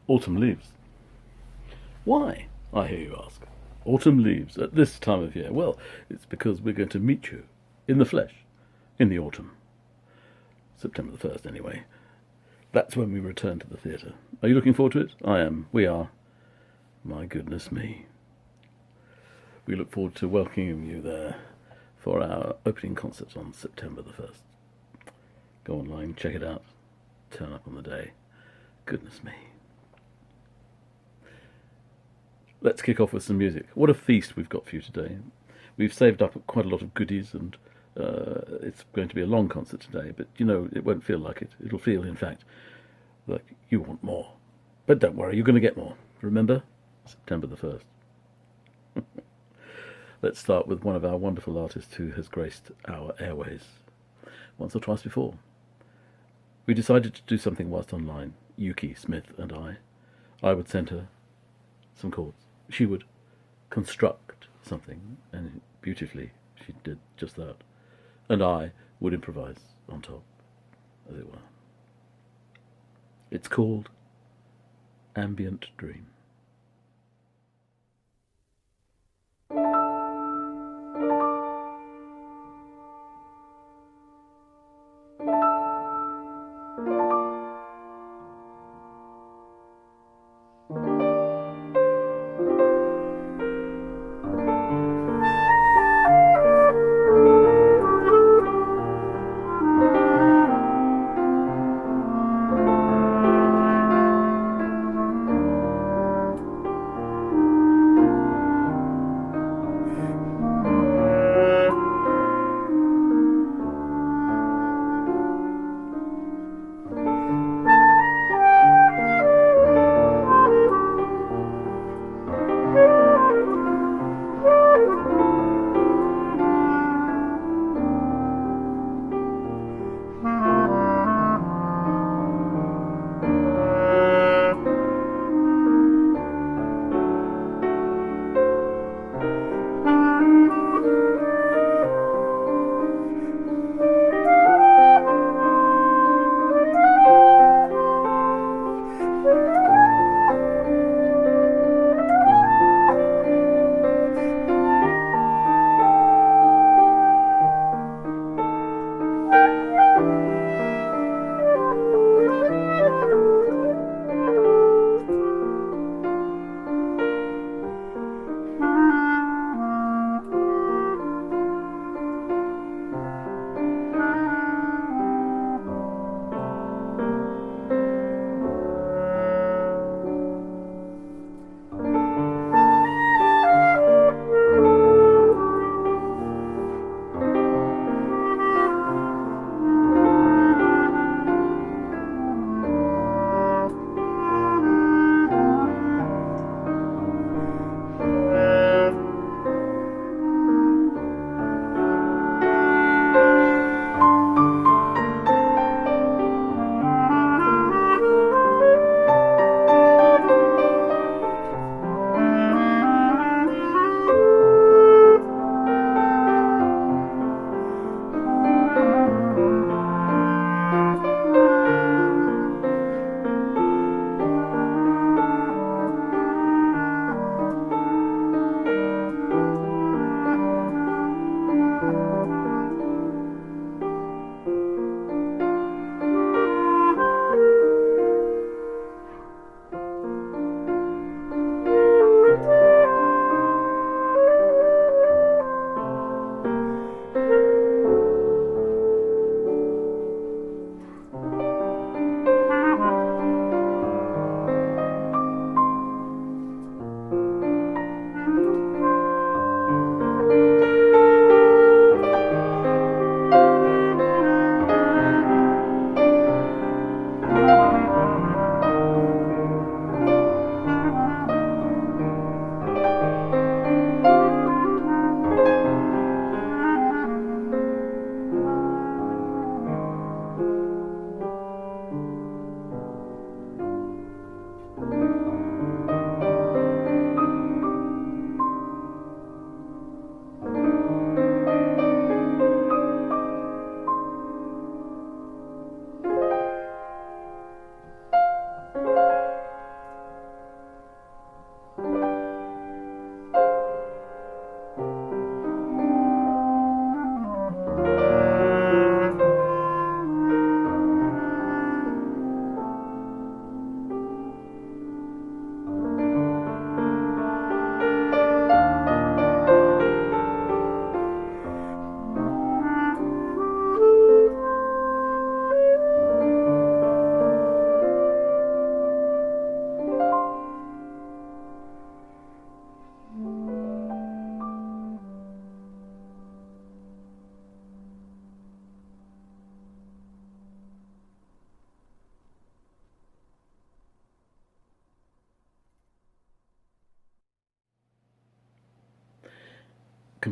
Autumn leaves. Why, I hear you ask? Autumn leaves at this time of year. Well, it's because we're going to meet you in the flesh in the autumn. September the 1st, anyway. That's when we return to the theatre. Are you looking forward to it? I am. We are. My goodness me. We look forward to welcoming you there for our opening concert on September the 1st. Go online, check it out. Turn up on the day. Goodness me. Let's kick off with some music. What a feast we've got for you today. We've saved up quite a lot of goodies, and it's going to be a long concert today, but you know, it won't feel like it. It'll feel, in fact, like you want more. But don't worry, you're going to get more. Remember? September the 1st. Let's start with one of our wonderful artists who has graced our airways once or twice before. We decided to do something whilst online, Yukie, Smith and I. I would send her some chords. She would construct something, and beautifully she did just that. And I would improvise on top, as it were. It's called Ambient Dream.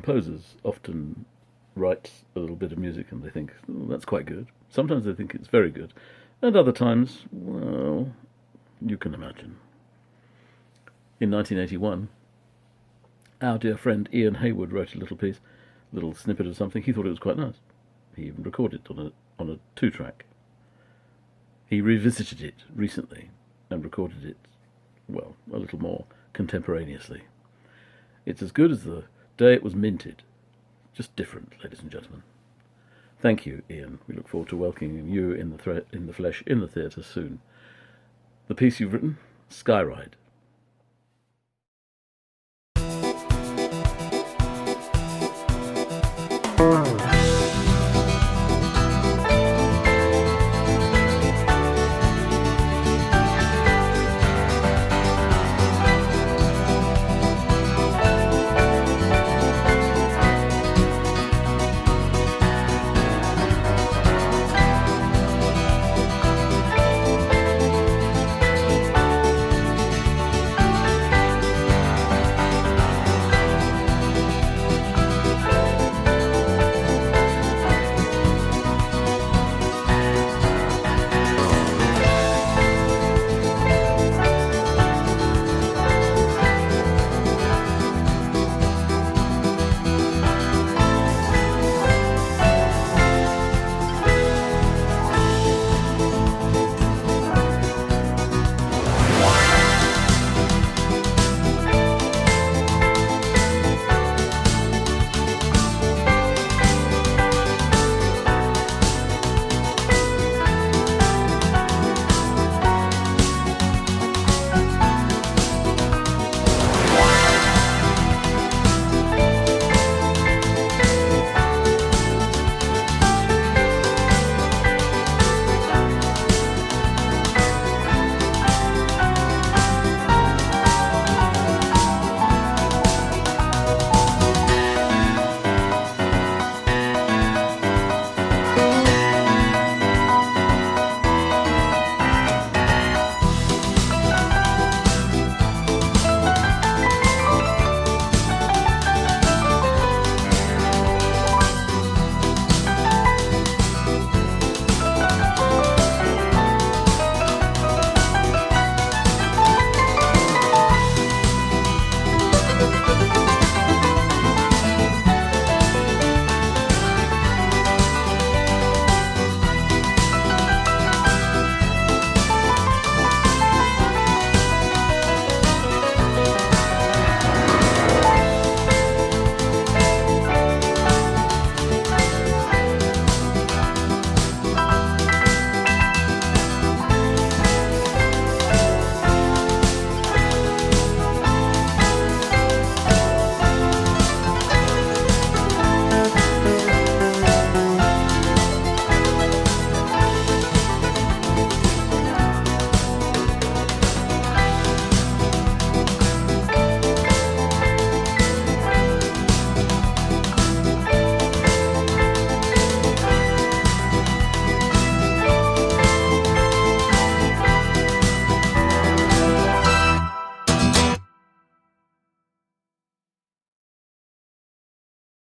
composers often write a little bit of music and they think, oh, that's quite good. Sometimes they think it's very good. And other times, well, you can imagine. In 1981, our dear friend Ian Haywood wrote a little piece, a little snippet of something. He thought it was quite nice. He even recorded it on a 2-track. He revisited it recently and recorded it, well, a little more contemporaneously. It's as good as the day it was minted. Just different, ladies and gentlemen. Thank you, Ian. We look forward to welcoming you in the flesh in the theatre soon. The piece you've written, Skyride.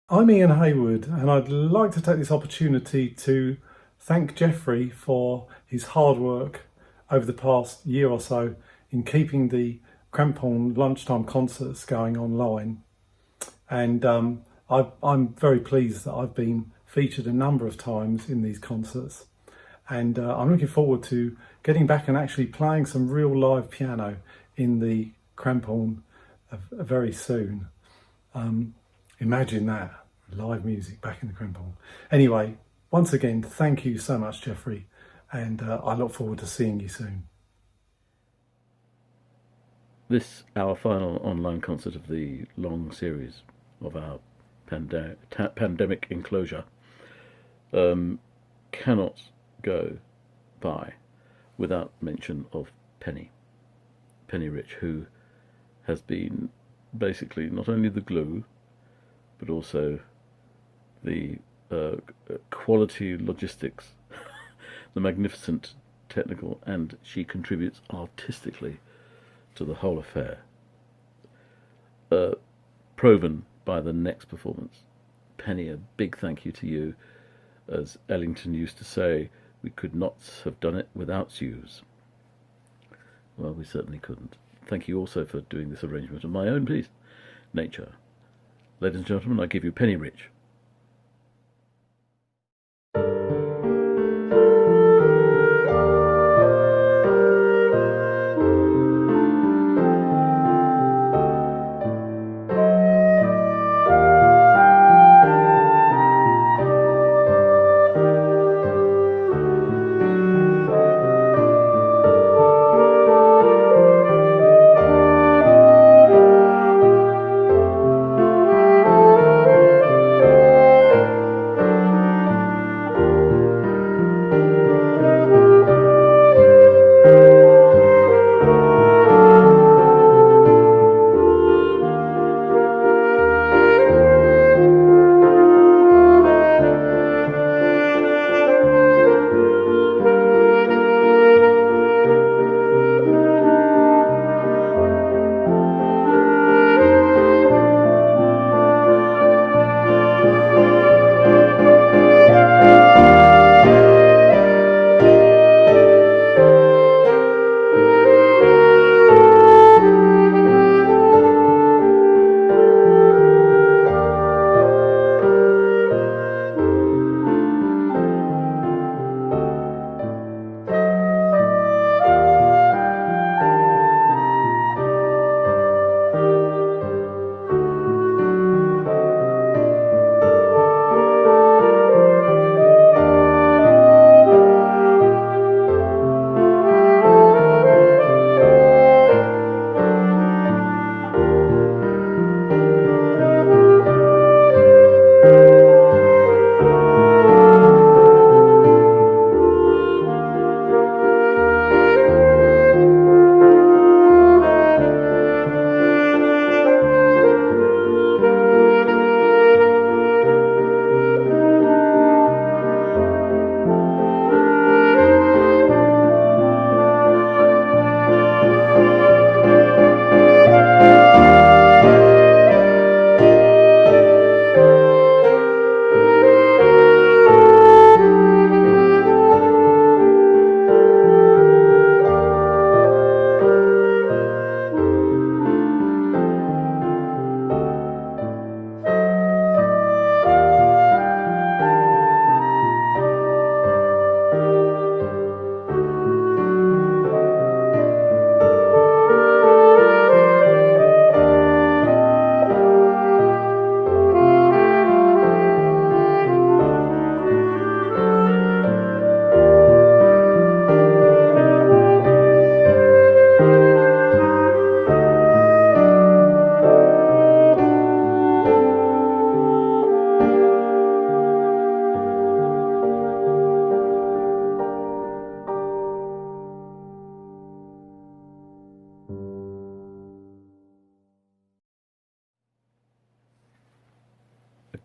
I'm Ian Haywood, and I'd like to take this opportunity to thank Jeffery for his hard work over the past year or so in keeping the Cramphorn Lunchtime Concerts going online. And I'm very pleased that I've been featured a number of times in these concerts. And I'm looking forward to getting back and actually playing some real live piano in the Cramphorn very soon. Imagine that, live music back in the Cramphorn. Anyway, once again, thank you so much, Jeffery, and I look forward to seeing you soon. This, our final online concert of the long series of our pandemic enclosure, cannot go by without mention of Penny Rich, who has been basically not only the glue, but also the quality logistics, the magnificent technical, and she contributes artistically to the whole affair. Proven by the next performance. Penny, a big thank you to you. As Ellington used to say, we could not have done it without yous. Well, we certainly couldn't. Thank you also for doing this arrangement of my own piece, Nature. Ladies and gentlemen, I give you Penny Rich.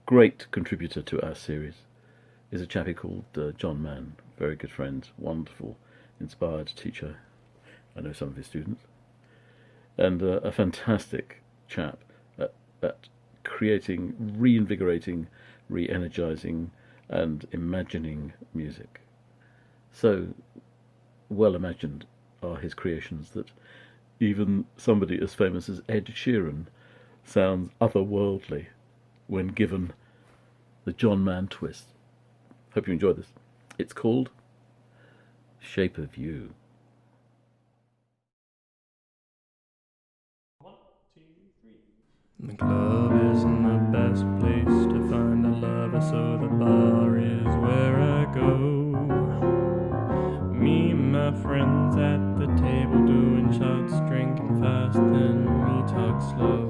Great contributor to our series is a chappie called John Mann, very good friend, wonderful, inspired teacher. I know some of his students. And a fantastic chap at creating, reinvigorating, re-energizing and imagining music. So well imagined are his creations that even somebody as famous as Ed Sheeran sounds otherworldly when given the John Mann twist. Hope you enjoy this. It's called Shape of You. 1, 2, 3. The club isn't the best place to find a lover, so the bar is where I go. Me and my friends at the table doing shots, drinking fast, then we talk slow.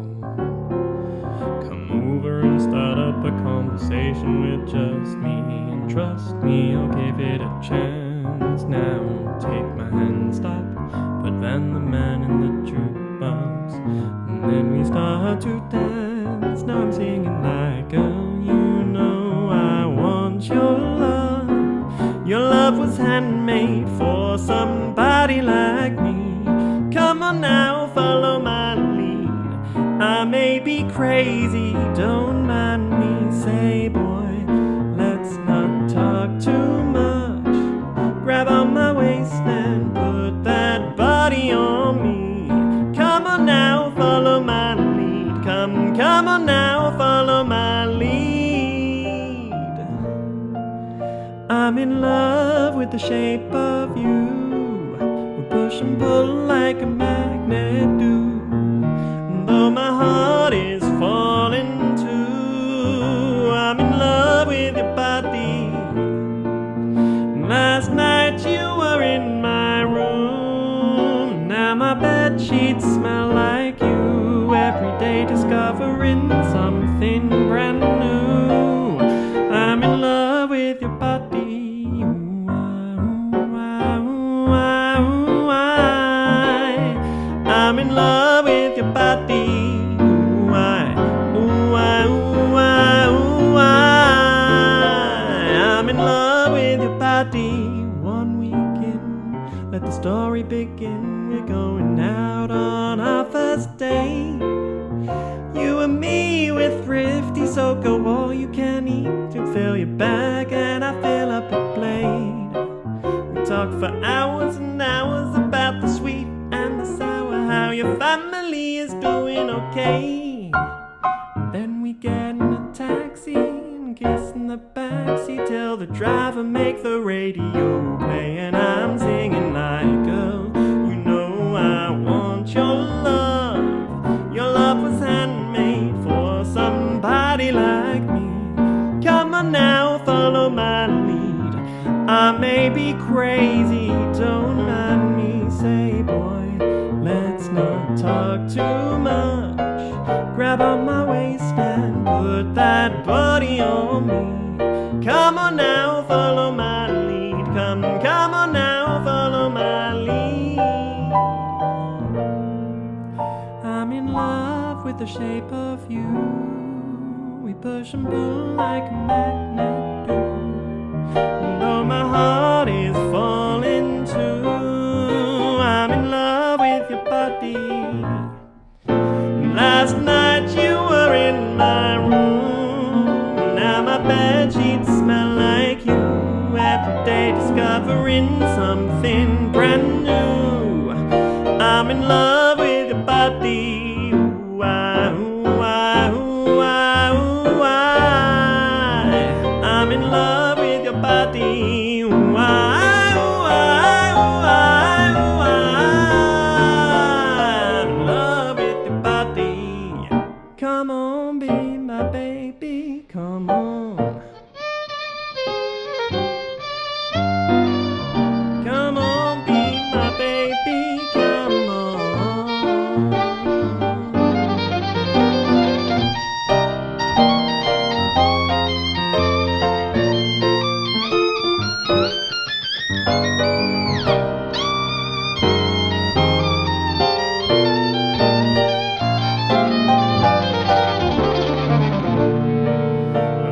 Come over and start up a conversation with just me, and trust me, I'll give it a chance. Now take my hand, stop, put Van the Man in the jukebox, and then we start to dance. Now I'm singing like, girl, you know I want your love. Your love was handmade for somebody like me. Come on now, follow my lead. I may be crazy, crazy, don't mind me. Say, boy, let's not talk too much. Grab on my waist and put that body on me. Come on now, follow my lead. Come on now, follow my lead. I'm in love with the shape of you. We push and pull like a magnet do. Though my heart is falling too, I'm in love with your body. Last night you were in my room. Now my bed sheets smell like you. Every day discovering something brand new. I'm in love with your body. Ooh, ah, ooh, ah, ooh, ah, ooh, ah. I'm in love with your body. Ooh, ah, ooh, ah, ooh, ah, ooh, ah. I'm in love with your body. 1 week in, let the story begin. We're going out on our first date. You and me, we're thrifty, so go all you can eat. You fill your bag and I fill up a plate. We talk for hours and hours about the sweet and the sour, how your family is doing okay. Then we get in a taxi and kiss in the backseat till the driver make the radio play. And I'm singing like, girl, you know I want your love. Your love was handmade for somebody like me. Come on now, follow my lead. I may be crazy, don't mind me. Say, boy, let's not talk too much. Grab on my waist and put that body on me. Come on now, follow my lead. Come on now, follow my lead. I'm in love with the shape of you. We push and pull like a magnet do. Though my heart is falling too, I'm in love with your body. Last night you were in my room. Now my bed sheets smell like you. Every day discovering something brand new. I'm in love with your body. Ooh, ah, ooh, ah, ooh, ah, ooh, ah. I'm in love with your body. Ooh, ah, ooh, ah, ooh, ah, ooh, ah. I'm in love with your body. Come on, be my baby, come on. Come on, be my baby, come on.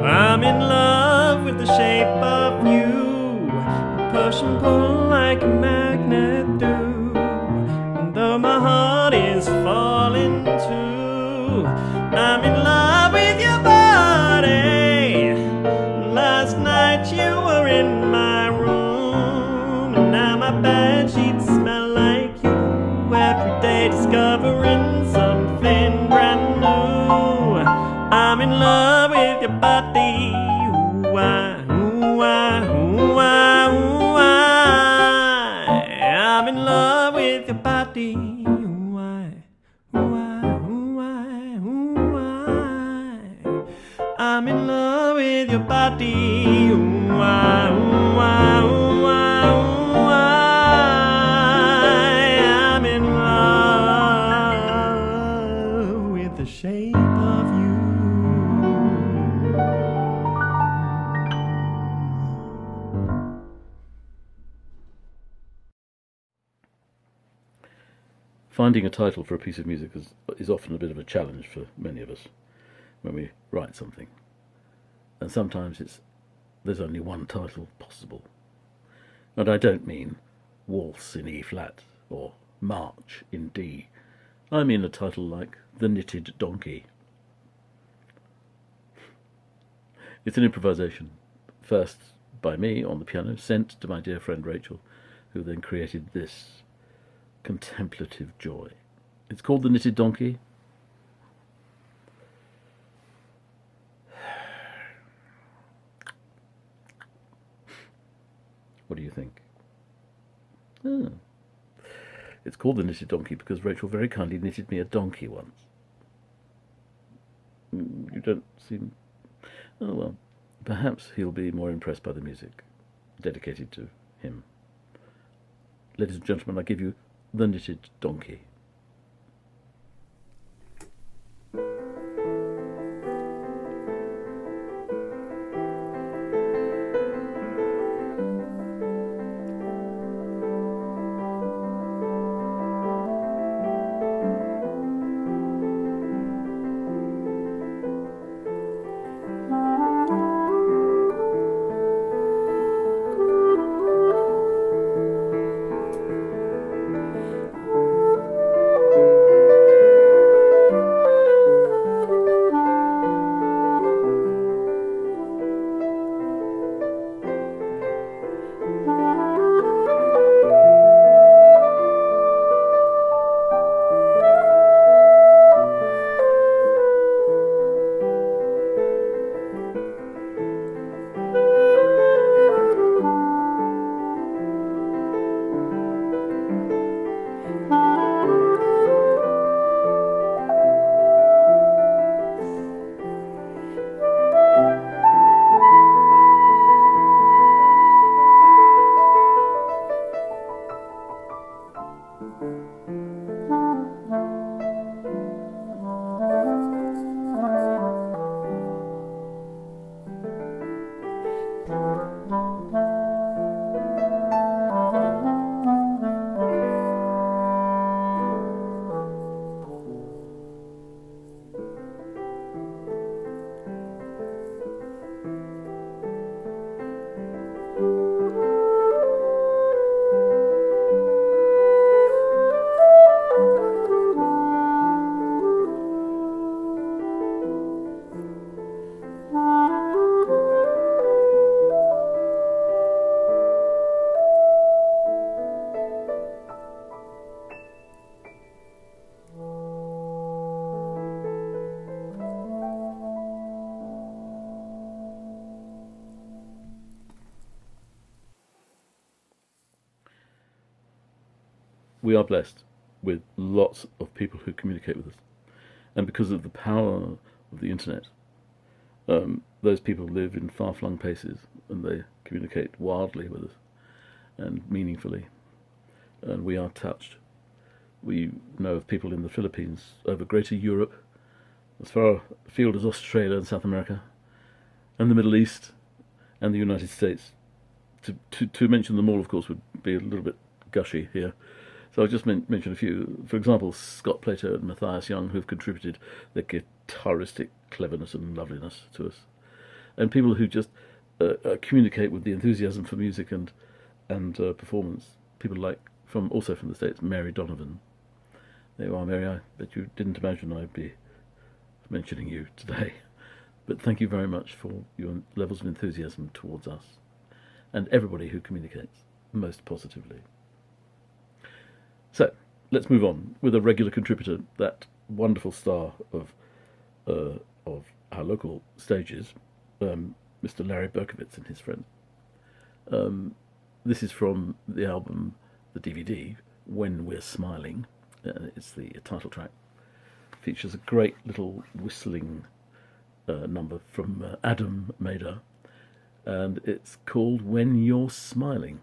I'm in love with the shape of you. Push and pull like a magnet do. And though my heart is falling too, I'm in love with your body. Last night you were in my room. And now my bed sheets smell like you. Every day discovering something brand new. I'm in love with your body. Ooh, ah, ooh, ah, ooh, ah, ooh, ah. I'm in love with your body. Ooh, ah, ooh, ah, ooh, ah, ooh, ah. I'm in love with your body. Ooh, ah, ooh, ah, ooh, ah, ooh, ah. I'm in love with the shape of you. Finding a title for a piece of music is often a bit of a challenge for many of us when we write something. And sometimes there's only one title possible. And I don't mean Waltz in E flat or March in D. I mean a title like The Knitted Donkey. It's an improvisation, first by me on the piano, sent to my dear friend Rachel, who then created this contemplative joy. It's called The Knitted Donkey. What do you think? It's called The Knitted Donkey because Rachel very kindly knitted me a donkey once. You don't seem... Oh, well, perhaps he'll be more impressed by the music, dedicated to him. Ladies and gentlemen, I give you The Knitted Donkey. We are blessed with lots of people who communicate with us. And because of the power of the internet, those people live in far-flung places and they communicate wildly with us and meaningfully. And we are touched. We know of people in the Philippines, over Greater Europe, as far afield as Australia and South America, and the Middle East, and the United States. To mention them all, of course, would be a little bit gushy here. So I'll just mention a few. For example, Scott Plato and Matthias Young, who've contributed their guitaristic cleverness and loveliness to us. And people who just communicate with the enthusiasm for music and performance. People like, also from the States, Mary Donovan. There you are, Mary. I bet you didn't imagine I'd be mentioning you today. But thank you very much for your levels of enthusiasm towards us and everybody who communicates most positively. So, let's move on with a regular contributor, that wonderful star of our local stages, Mr. Larry Berkovitz and his friends. This is from the album, the DVD, When We're Smiling. It's the title track. Features a great little whistling number from Adam Mader, and it's called When You're Smiling.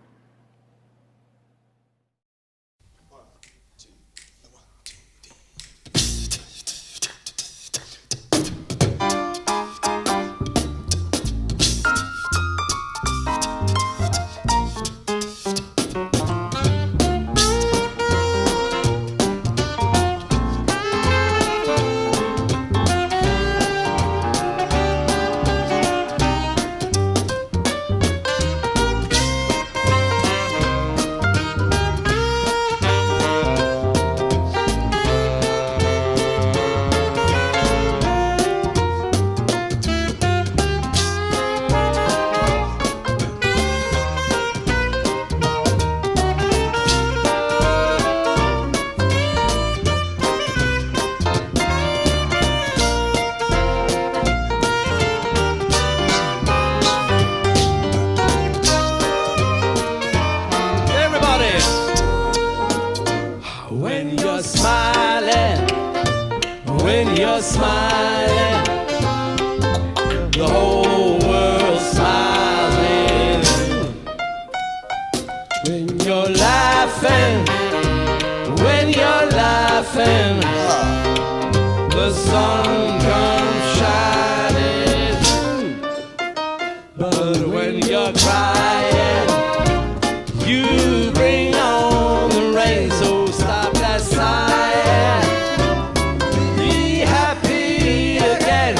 when you're crying. You bring on the rain, so stop that sighing. Be happy again,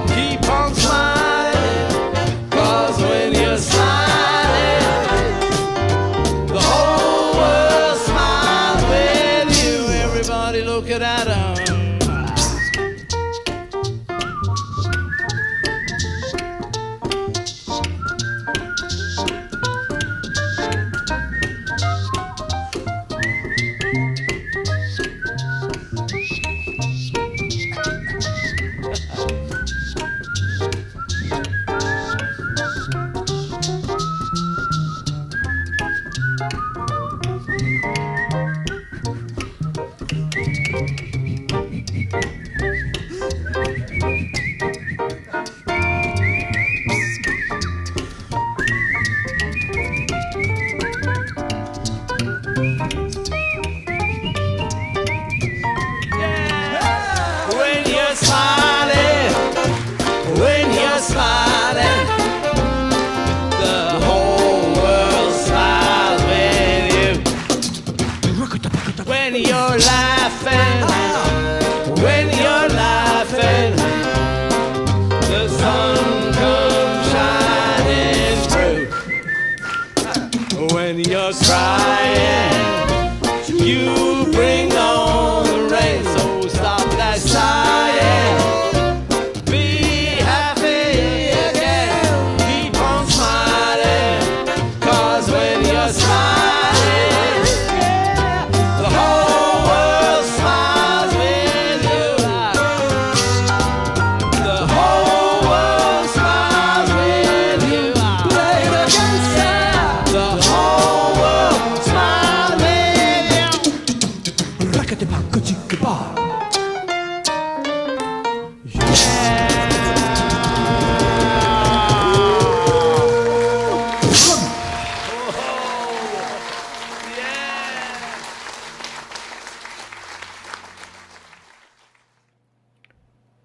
keep on smiling, 'cause when you're smiling, the whole world smiles with you. Everybody looking at her.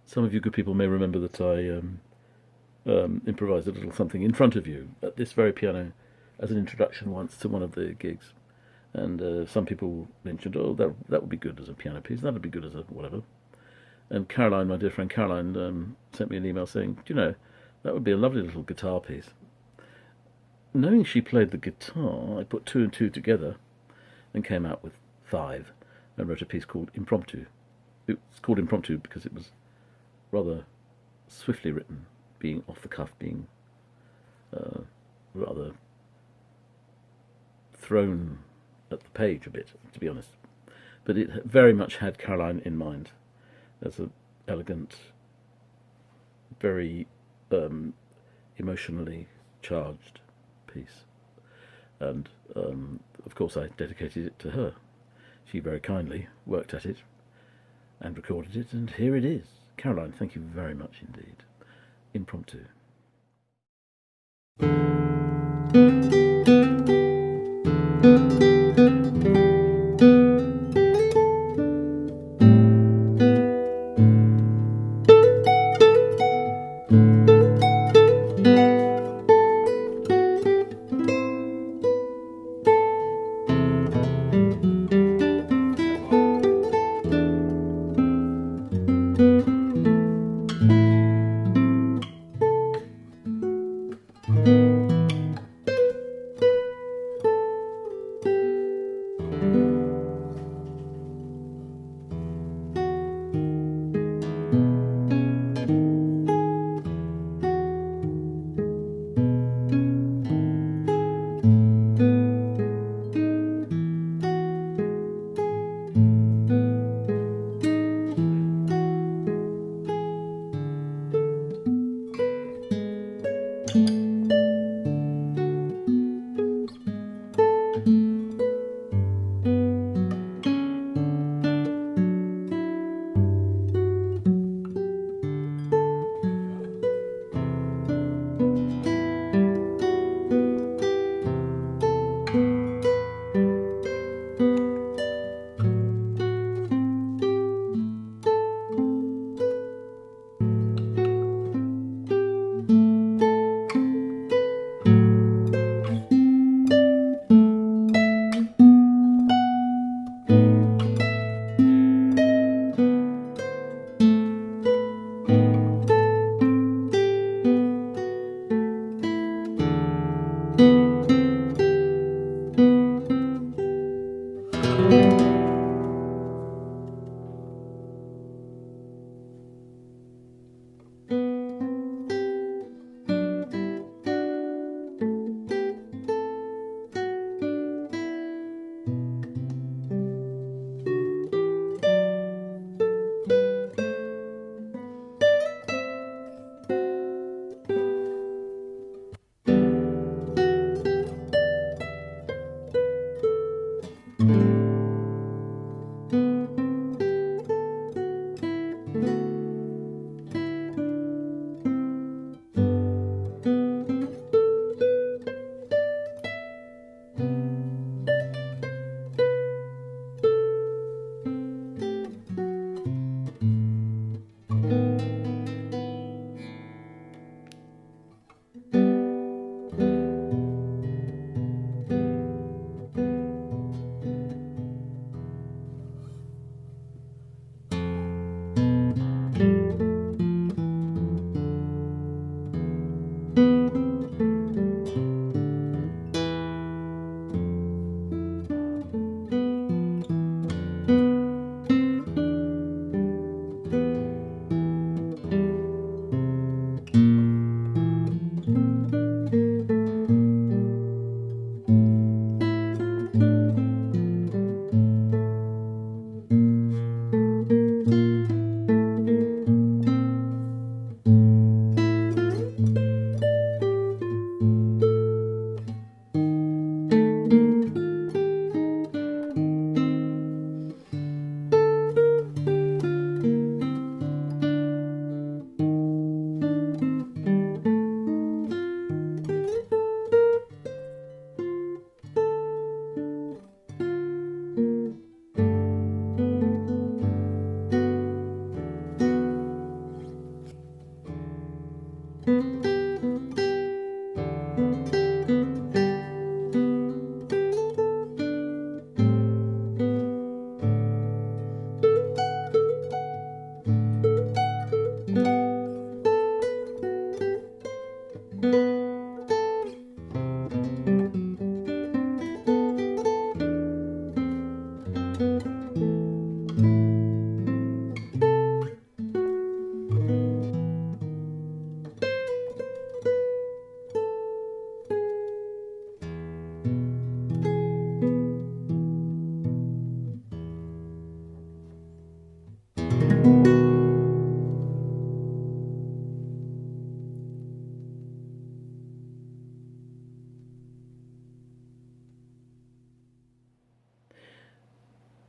Some of you good people may remember that I improvised a little something in front of you at this very piano as an introduction once to one of the gigs. And some people mentioned, oh, that would be good as a piano piece, that would be good as a whatever. And Caroline, my dear friend Caroline, sent me an email saying, do you know, that would be a lovely little guitar piece. Knowing she played the guitar, I put 2 and 2 together and came out with 5 and wrote a piece called Impromptu. It's called Impromptu because it was rather swiftly written, being off the cuff, being rather thrown at the page a bit, to be honest. But it very much had Caroline in mind as an elegant, very emotionally charged piece. And of course I dedicated it to her. She very kindly worked at it and recorded it, and here it is. Caroline, thank you very much indeed. Impromptu.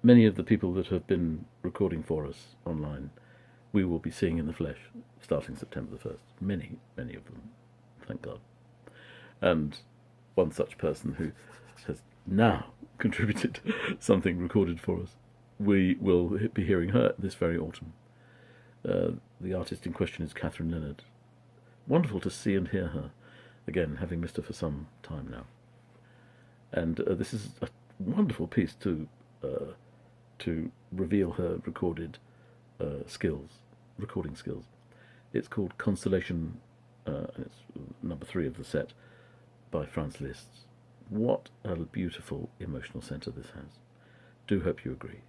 Many of the people that have been recording for us online, we will be seeing in the flesh starting September the 1st. Many, many of them, thank God. And one such person who has now contributed something recorded for us, we will be hearing her this very autumn. The artist in question is Catherine Leonard. Wonderful to see and hear her again, having missed her for some time now. And this is a wonderful piece to reveal her recording skills. It's called Constellation, and it's number 3 of the set by Franz Liszt. What a beautiful emotional centre this has. Do hope you agree.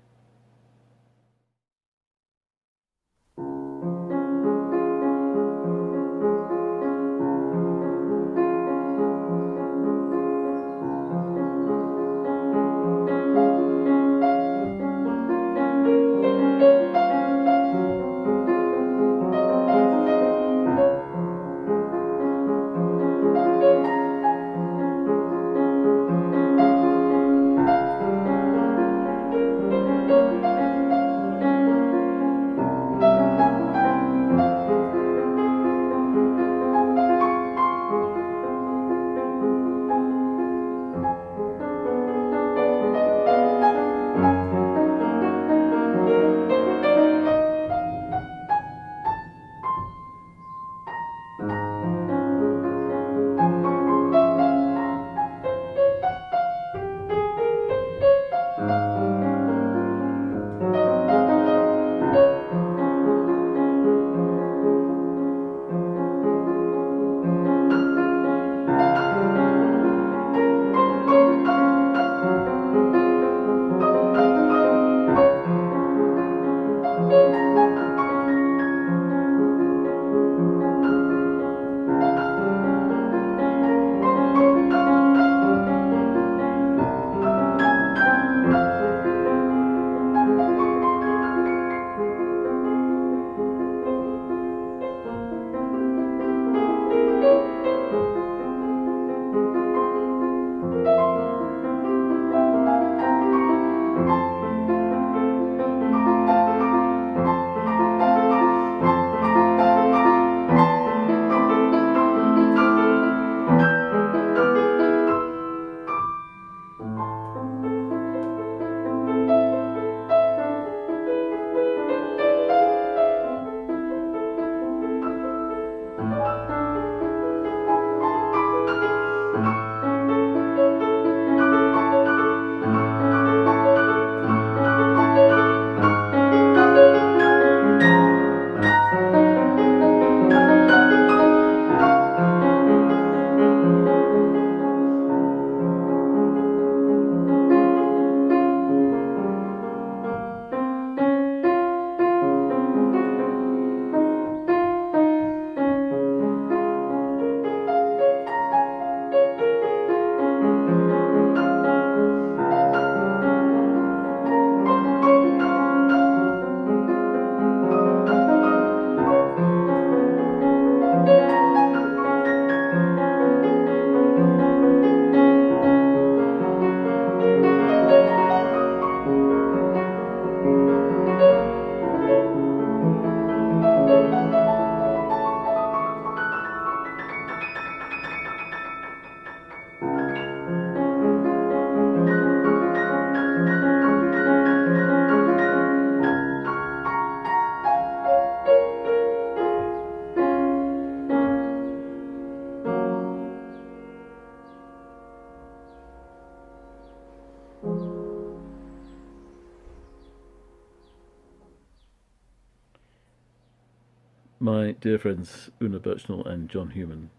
My dear friends Una Birchnell and John Human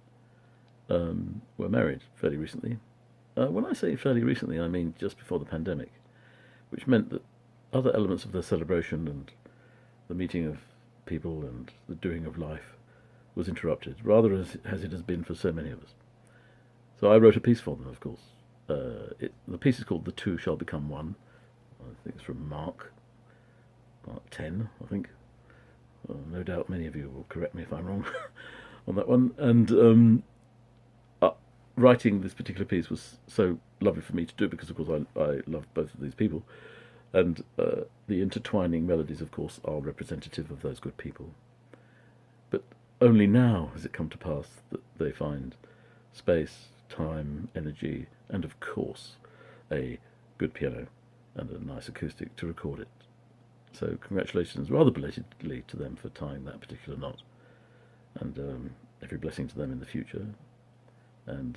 were married fairly recently. When I say fairly recently, I mean just before the pandemic, which meant that other elements of their celebration and the meeting of people and the doing of life was interrupted, rather as it has been for so many of us. So I wrote a piece for them, of course. The piece is called "The Two Shall Become One." I think it's from Mark 10, I think. No doubt many of you will correct me if I'm wrong on that one. And writing this particular piece was so lovely for me to do because, of course, I love both of these people. And the intertwining melodies, of course, are representative of those good people. But only now has it come to pass that they find space, time, energy, and, of course, a good piano and a nice acoustic to record it. So congratulations, rather belatedly, to them for tying that particular knot. And every blessing to them in the future. And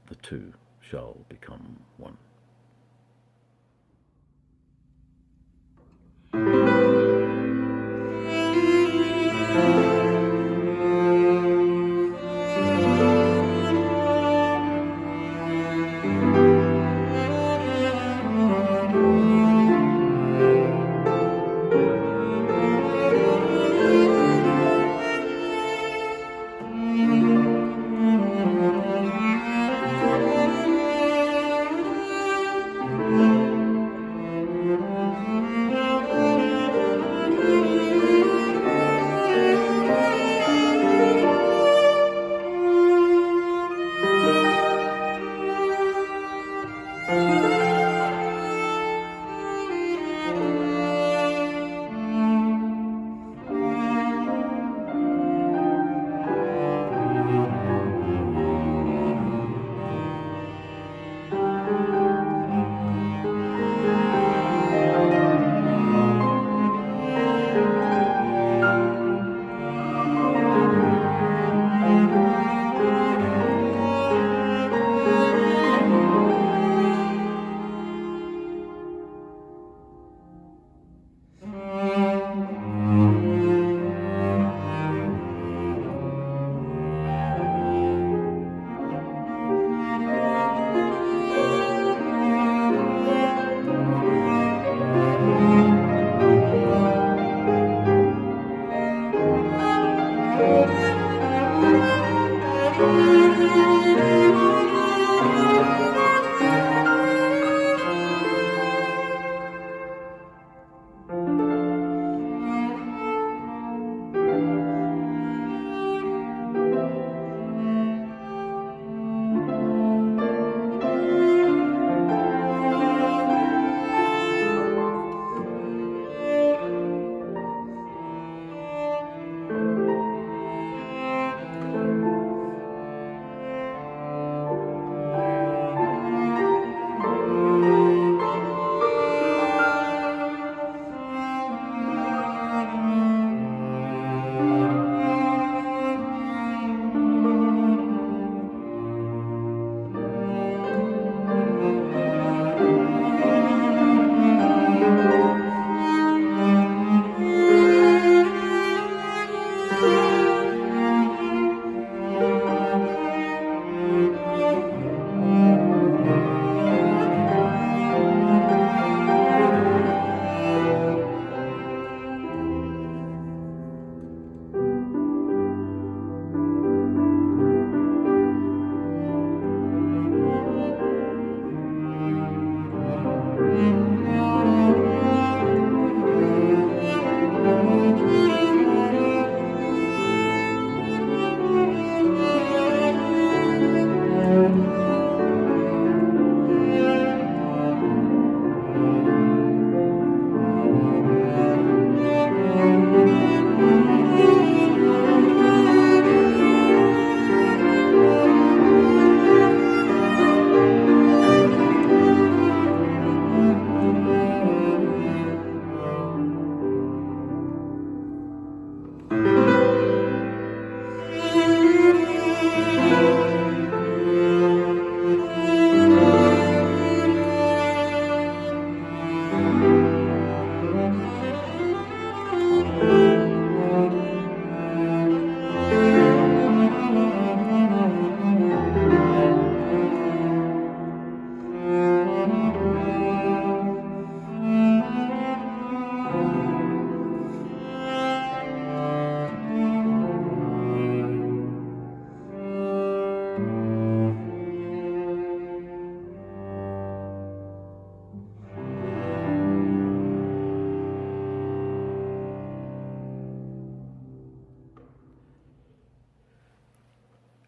the two shall become one.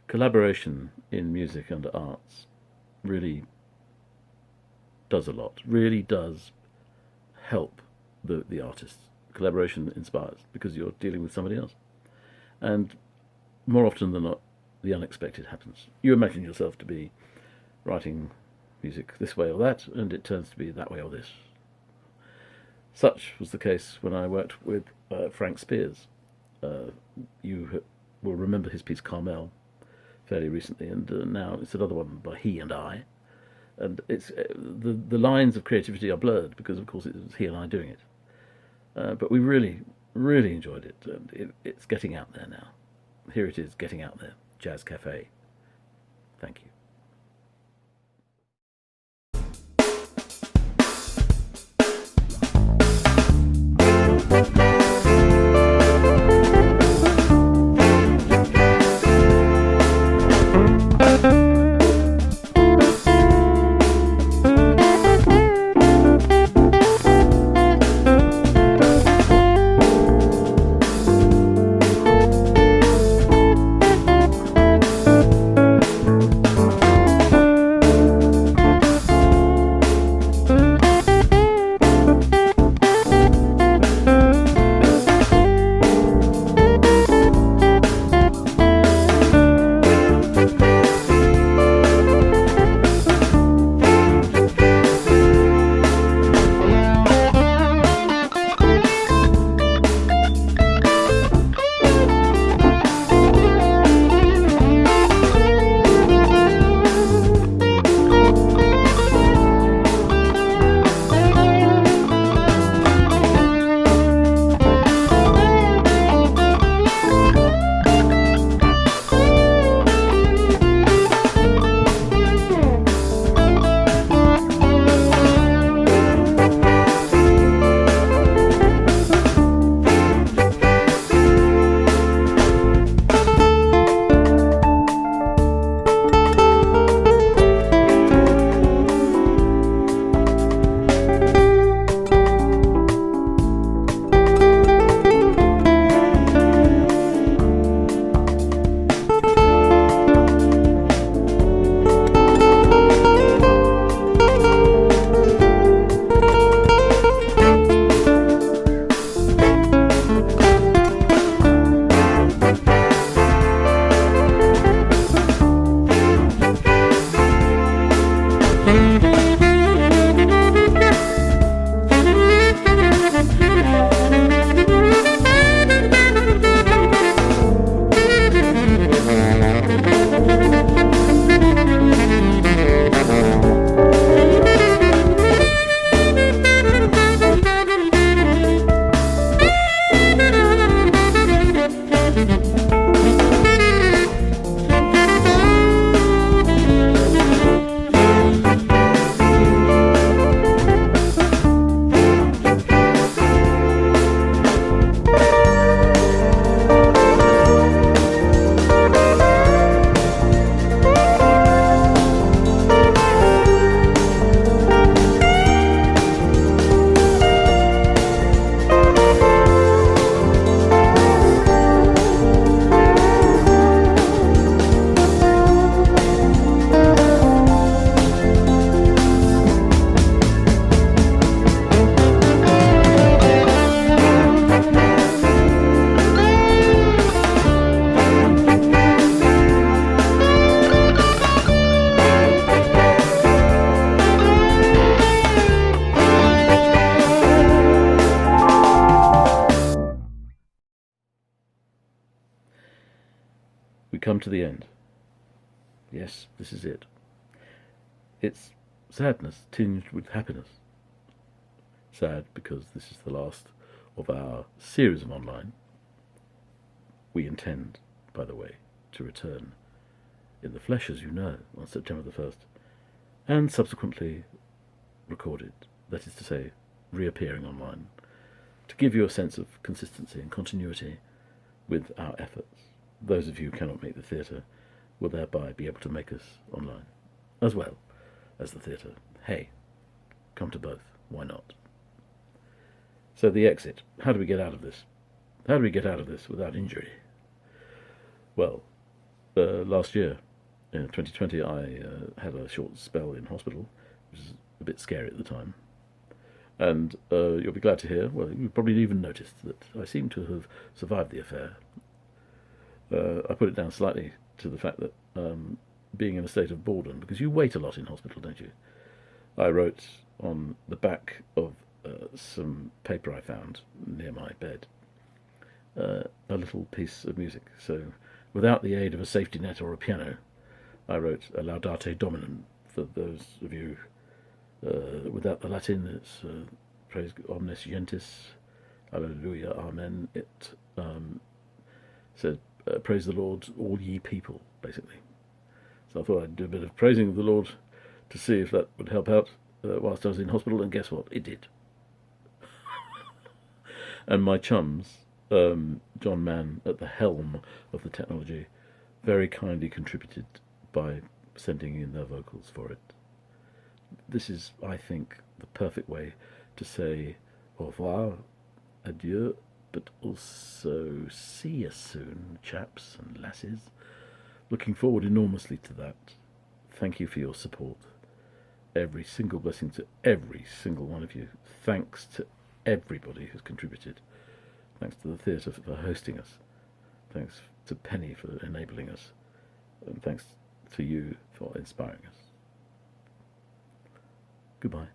collaboration in music and arts really does a lot, really does help the artist. Collaboration inspires because you're dealing with somebody else. And more often than not, the unexpected happens. You imagine yourself to be writing music this way or that, and it turns to be that way or this. Such was the case when I worked with Frank Spears. You will remember his piece Carmel fairly recently, and now it's another one by He and I. And it's the lines of creativity are blurred because, of course, it was he and I doing it. But we really, really enjoyed it, and it's getting out there now. Here it is, getting out there. Jazz Cafe. Thank you. Come to the end. Yes, this is it. It's sadness tinged with happiness. Sad because this is the last of our series of online. We intend, by the way, to return in the flesh, as you know, on September the 1st, and subsequently recorded, that is to say, reappearing online, to give you a sense of consistency and continuity with our efforts. Those of you who cannot make the theatre will thereby be able to make us online, as well as the theatre. Hey, come to both. Why not? So the exit. How do we get out of this? How do we get out of this without injury? Well, last year, in 2020, I had a short spell in hospital, which was a bit scary at the time. And you'll be glad to hear, well, you probably even noticed that I seem to have survived the affair. I put it down slightly to the fact that being in a state of boredom, because you wait a lot in hospital, don't you? I wrote on the back of some paper I found near my bed a little piece of music. So, without the aid of a safety net or a piano, I wrote a Laudate Dominum. For those of you without the Latin, it's Praise Omnes Gentis, Alleluia, Amen. It said, Praise the Lord, all ye people, basically. So I thought I'd do a bit of praising of the Lord to see if that would help out whilst I was in hospital, and guess what? It did. And my chums, John Mann, at the helm of the technology, very kindly contributed by sending in their vocals for it. This is, I think, the perfect way to say au revoir, adieu, but also see you soon, chaps and lasses. Looking forward enormously to that. Thank you for your support. Every single blessing to every single one of you. Thanks to everybody who's contributed. Thanks to the theatre for hosting us. Thanks to Penny for enabling us. And thanks to you for inspiring us. Goodbye.